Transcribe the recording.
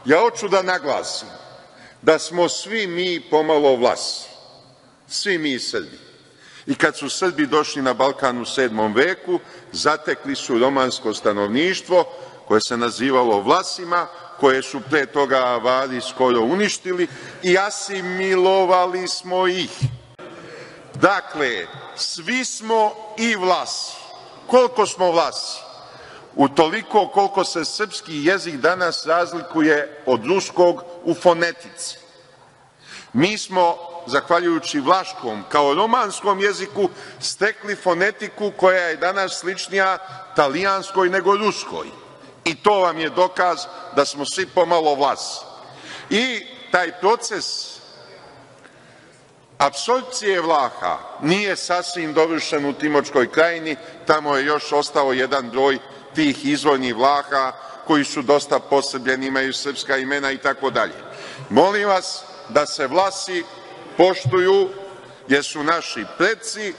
Ja hoću da naglasim da smo svi mi pomalo Vlasi, svi mi Srbi. I kad su Srbi došli na Balkan u 7. veku, zatekli su romansko stanovništvo koje se nazivalo Vlasima, koje su pre toga Avari skoro uništili i asimilovali smo ih. Dakle, svi smo i Vlasi. Koliko smo Vlasi? Utoliko koliko se srpski jezik danas razlikuje od ruskog u fonetici. Mi smo, zahvaljujući vlaškom kao romanskom jeziku, stekli fonetiku koja je danas sličnija talijanskoj nego ruskoj. I to vam je dokaz da smo svi pomalo Vlasi. I taj proces apsorpcije Vlaha nije sasvim dovršen u Timočkoj krajini, tamo je još ostao jedan broj tih izvornih Vlaha koji su dosta posrbljeni, imaju srpska imena i tako dalje. Molim vas da se Vlasi poštuju jer su naši preci